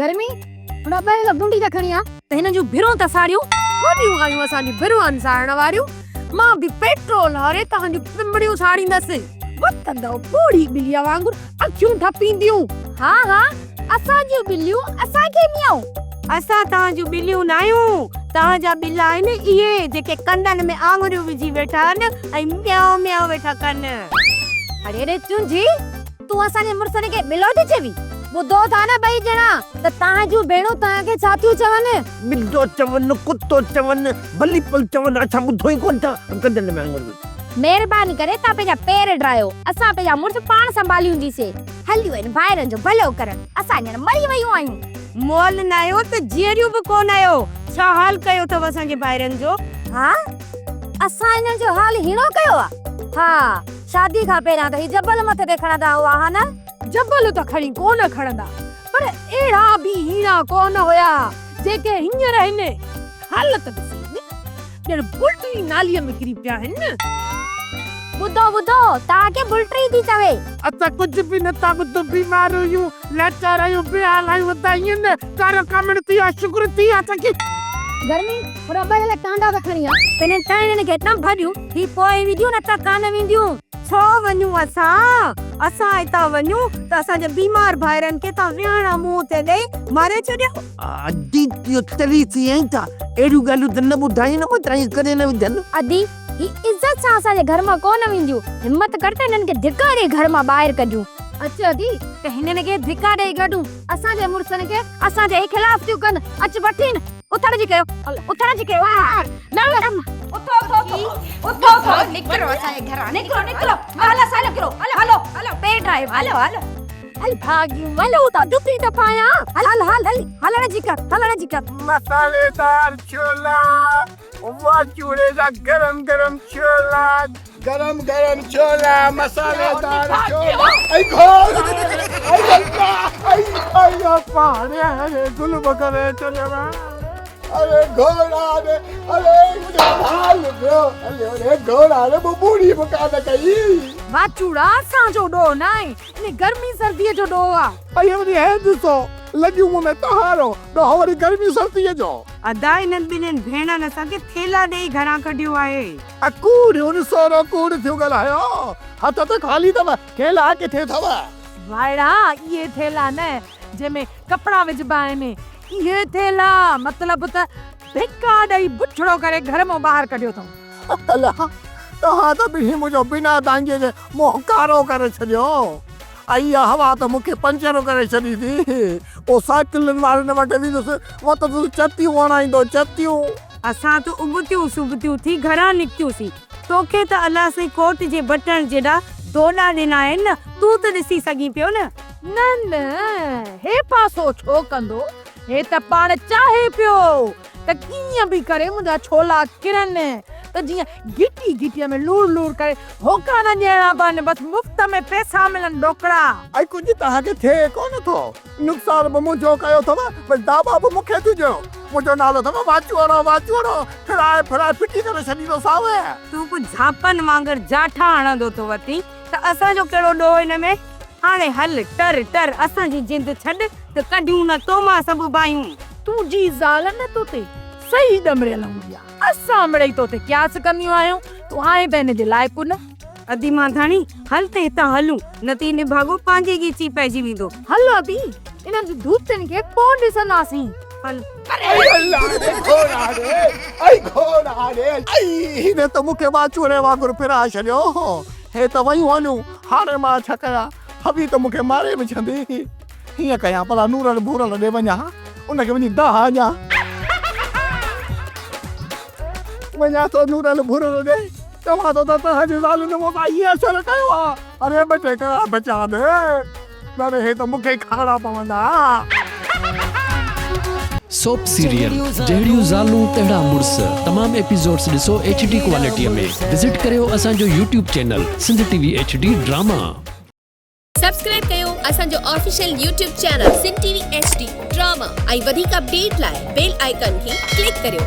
गर्मी थोड़ा बैग ढूंढी रखणी आ त हिन जो भिरो त साड़ियो वडियूं आयूं असांजी भिरोन साड़ण वारियूं मां भी पेट्रोल हारे तहां जो पिंबड़ियूं साड़ींदस वतंदो पूरी बिलिया वांगुर अखियूं ठपींदियूं हां असां जो बिलियूं असां के मियाऊं असां तहां जो बिलियूं न आहियूं तहां जा बिल आहिन इहे जेके कनन में आंगुरियूं विझी वेठा आहिन ऐं म्याऊ म्याऊ वेठा कन। अरे रे चुंजी तू असांजे मुड़सन के बिलो थी चवी बुधो था न बई जना त तहां जो भेणो तहां के छा थियूं चवन बिल्लो चवन कुत्तो चवन बल्ली पल चवन अच्छा बुधो ही कोन था कदन में आंगुर मेहरबानी करे ता पेजा पैर ड्रायो असां पेजा मुड़स पाण संभालियूं दीसे हलियो इन भाइरन जो भलो करन असां ने मरी वयूं आयूं मोल न आयो त जियरियूं भी कोन आयो छा हाल कयो तव असां जे भाइरन जो हां असां इन जो हाल हीणो कयो आ हां शादी खा पेरा त ही जबल मथे ते खणदा हुआ हा न जबल त खणी कोन खणदा पर एड़ा भी हीणा कोन होया जेके हिंजर हिन हालत ॾिसी ॼण बुलटी नालीअ में किरी पिया हिन बुधो ता के बुलटी थी चवे अता कुछ भी न ता तो बीमार हुयूं लाचार आयूं बेहाल आयूं ताइन तारो कमण थी शुक्र थी अता की गर्मी थोड़ा बैल टांडा रखणी आ तने टाइने के इतना भरियो ही पोए वीडियो न ता कान विंदियो छो वन्यू असां इता वन्यू त असां जे बीमार भाइरन के ता वियाणा मुंह ते दे मारे छड्यो अदी यो तली थी एंता एडू गालू त न बुधाई न बुधाई करे न विधन अदी ही इज्जत सा असां जे घर में कोन विंदियो हिम्मत करते नन के धिकारे घर में बाहर कढियो अच्छा दी त हिनने के धिकारे गडू असां जे मुड़सन के असां जे खिलाफ थियो कन अच बठीन उथड़ जी कयो ना उठो निकलो असां जे घर निकलो हला साल निकलो हलो पे ड्राइव हलो हल भागी मलो ता दुपी त पाया हलण जी कर मसालेदार छोला वाह चूड़े दा गरम छोला मसालेदार छोला आई पारे गुल बकरे चलेवा अरे घोड़ा रे अरे घोड़ा रे बूढ़ी बका न कई वाचूड़ा सा जो डो नाई ने गर्मी सर्दी जो डो आ अरे मुझे है दोस्तो लगी में तहारो डो हमारी गर्मी सर्दी जो अदा इनन बिनन भेणा न सके थेला दे घरा कढियो आहे अकूड़ उन सोरो कूड़ थियो गलायो हथ त खाली तव केला के थे थव वाड़ा ये थेला न जेमे कपड़ा विझबा आहिनि ये थेला मतलब त धिक्का ॾेई बुछड़ो करे घर में बाहर कढियो अथऊं अल्लाह तहां त भी मुझो बिना दांगे जे मोहकारो करे छडियो आई हवा त मुखे पंचरो करे छडी थी ओ साइकिल वाले ने वटे दी वो तो चत्ती वणाइंदो चत्तियूं असां तो सुबतियूं थी घरा निकतियूं सी तोखे त अल्लाह से कोट जे बटन जेड़ा दोला देना है न तू त ॾिसी सगी पियो न हे पासो छो कंदो हे त पाण चाहे पियो त कीअं भी करे मुंजा छोला किरन त जिया गिटी में लूर करे होका न ॾियणा पन बस मुफ्त में पैसा मिलन डोकड़ा आई कुछ तहां के थे कोन थो नुकसान ब मुझो कयो थव बस दाबा ब मुखे तुजो मुझो नालो थव वाचुड़ो फराए फिटी करे छडी तो सावे तू को झापन वांगर जाठा हणंदो तो वती त असा जो केड़ो डो इन में हाने हल टर असा जी जिंद छड त कढियूं न तो मा सब बायूं तू जी ज़ाल न तो ते सही दमरे लंगिया असा मड़ई तो ते क्यास कंदियो आयो तू आए बहन जे लायक न अदी माधाणी हल ते ता हलू नती ने भागो पांजे की ची पैजी विदो हलो अदी इना जो धूतन के कोन दिसनासी हल अरे घोड़ा रे आई ने तो मुखे वाचुड़े वांगुर फिरा छडियो हे त वई वनु हारे मा छकया हबी तो मुखे मारे में छंदी हिया कया पला नूरल भूरल दे वञा उनके वनी दहाजा वञा तो नूरल भूरल दे तमा तो हज साल ने मोबा ये असर कयो अरे बचे का बचा दे अरे हे तो मुखे खाड़ा पवंदा सोप सीरियल जहिड़ियूं ज़ालूं तहिड़ा मुड़स तमाम एपिसोड्स ॾिसो HD क्वालिटी में विजिट करियो असांजो YouTube channel Sindh TV HD drama subscribe कयो असांजो official YouTube channel Sindh TV HD drama ऐं वधीक अपडेट लाइ बेल आइकन खे क्लिक करियो।